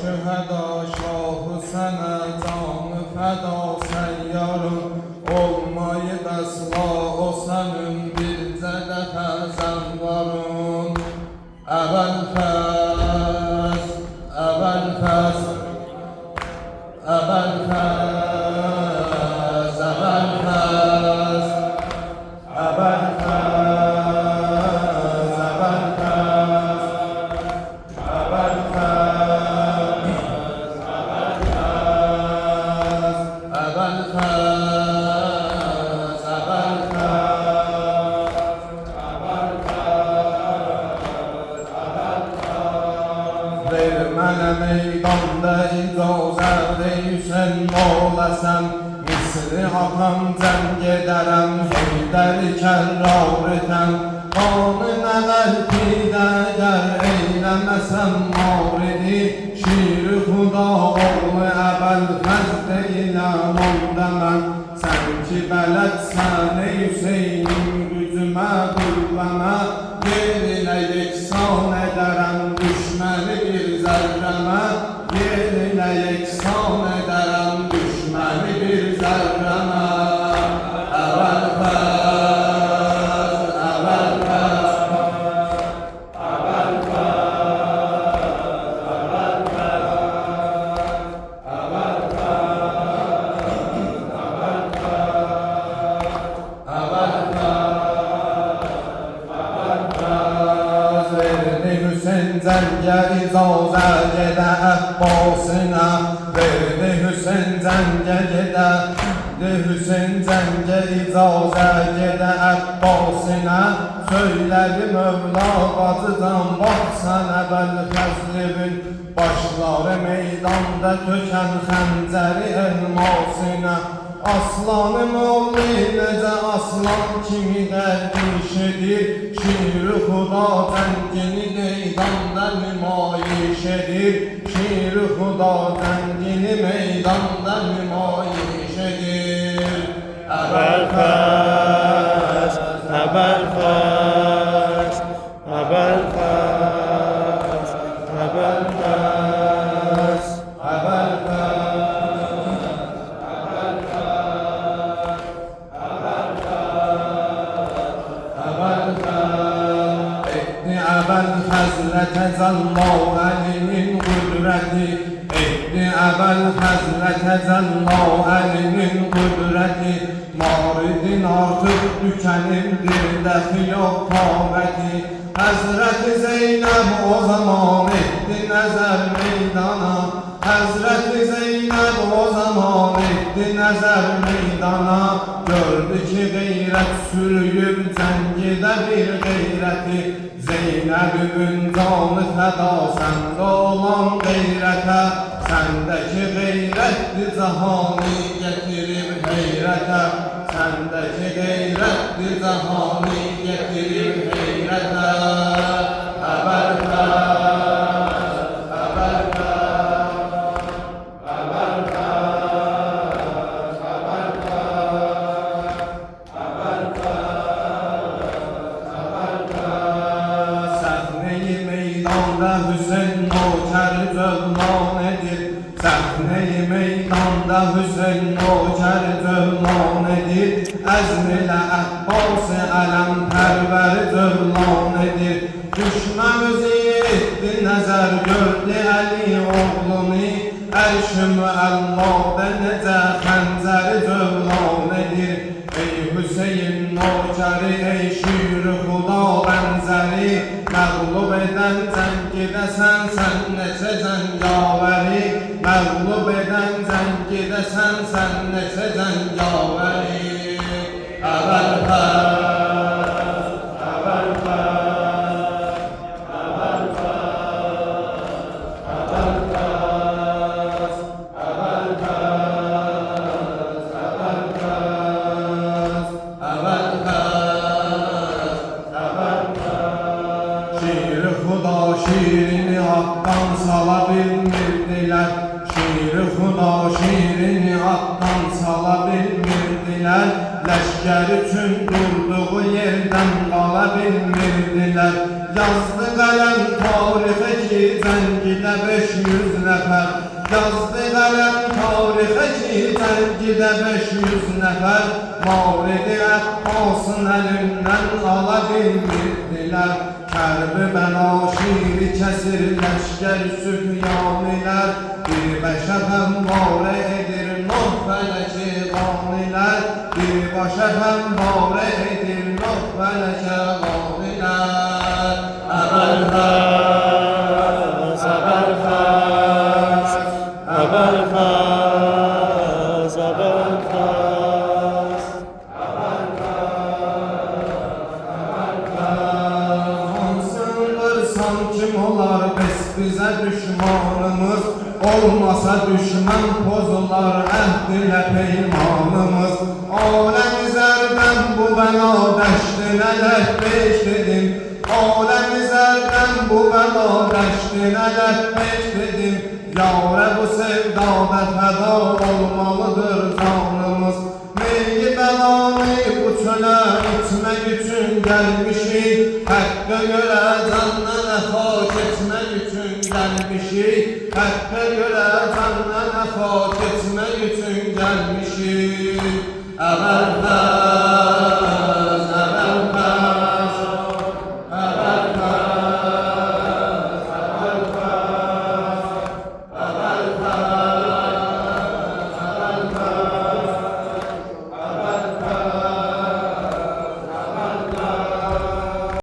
şühəda şahı sənə canı fəda səyyarım olmayıb əsla o sənin bircə dəfə zənvarım. Əvəl fəs, əvəl fəs, əvəl fəs, əvəl fəs, əvəl Mənə meydanda icazət Hüseyn olasam, Misri atam cəng edərəm, Heydəri kərrar etəm. Qanı nəvəl pidə əgər eyləməsəm maridi, şir-i xuda oğlu əbəl fəz deyiləm onda mən. Sən ki bələdsən ey Hüseynin gücümə, qüvvəmə, yerinə yeksan edərəm düşməni bir zərrəmə, yerinə yeksan edərəm düşməni bir zərrəmə. Əvəl fəz, əvəl fəz, əvəl fəz, əvəl fəz, əvəl fəz, verdi Hüseyn cəngə icazət gedə Əbbasına, verdi Hüseyn cəngə gedə, Hüseyn cəngə icazət gedə Əbbasına. Söylədi Mövla bacıcan baxsan əbəl fəzlibin, başları meydanda tökən xəncəri elmasına. Aslanım oldu necə aslan kimi dərdiş edir, şir-i xuda cəngini meydanda nümayiş edir, şir-i xuda cəngini meydanda nümayiş edir. Əvəl fəz, əvəl fəz, əvəl fəz, əvəl fəz, əvəl fəz. Əbəl həzrətə Cəllahu Əlinin qüdrəti, etdi əbəl həzrətə Cəllahu Əlinin qüdrəti. Maridin artıq tükənirdir, dəxi yox taqəti. Həzrəti Zeynəb o zaman etdi nəzər meydana, Həzrəti Zeynəb o zaman etdi nəzər meydana. Gördü ki qeyrət sürüyüb cəngidə bir qeyrəti, Zeynəb'ün canı fəda səndə olan qeyrətə, səndəki qeyrətdir cahani gətirib heyrətə, səndəki qeyrətdir cahani gətirib heyrətə. Əvəl fəz, əvəl fəz, əvəl fəz, əvəl fəz, əvəl fəz. Səhne-i meydanda Hüseyn nökəri cövlan edir, səhne-i meydanda Hüseyn nökəri cövlan edir, əzm ilə Əbbas-ı ələm pərvəri cövlan edir. Düşməmiz etdi nəzər gördü Əli oğlunu, ərş-i müəllədə necə xəncəri cövlan edir. Ey Hüseyin nökəri, ey şir-i xuda bənzəri, məğlub edən cəngidəsən sən neçə cəngavəri, məğlub edən cəngidəsən sən neçə cəngavəri. Əvəl fəz, əvəl fəz, əvəl fəz, əvəl fəz, əvəl fəz, əvəl fəz, əvəl fəz, əvəl fəz. Şir-i xuda şirini haqdan sala bilmirdilər, şir-i xuda şirini haqdan sala bilmirdilər. Ləşkər üçün durduğu yerdən qala bilmirdilər, Yazdı qələm tarixə ki, cəngidə 500 nəfər. Yazdı qələm tarixə ki, cəngidə 500 nəfər. Mavridi Əbbasın əlindən ala bilmirdilər. Kərbəla şiri kəsir ləşkər sübyanilər. Bir bəşə həmvarə edir Nuh fələki qanilər. Bir başə həmvarə edir Nuh fələki qanilər. Əbəlfəz, Əbəlfəz, Əbəlfəz, Əbəlfəz, Hansındırsan kim olar bizə düşmanımız? Olmasa düşmən pozular əhd-ilə peymanımız. Aləmi zərdən bu bəla dəştinə ləhbeş dedim. Aləmi zərdən bu bəla dəştinə ləhbeş dedim. Yâre bu sevdada fəda olmalıdır canımız. Meyli bəlanı bu çölə itmək üçün gəlmişik. Həqqə görə canına xak etmək üçün gəlmişik. Həqqə görə canına xak etmək üçün gəlmişik. Əvvəl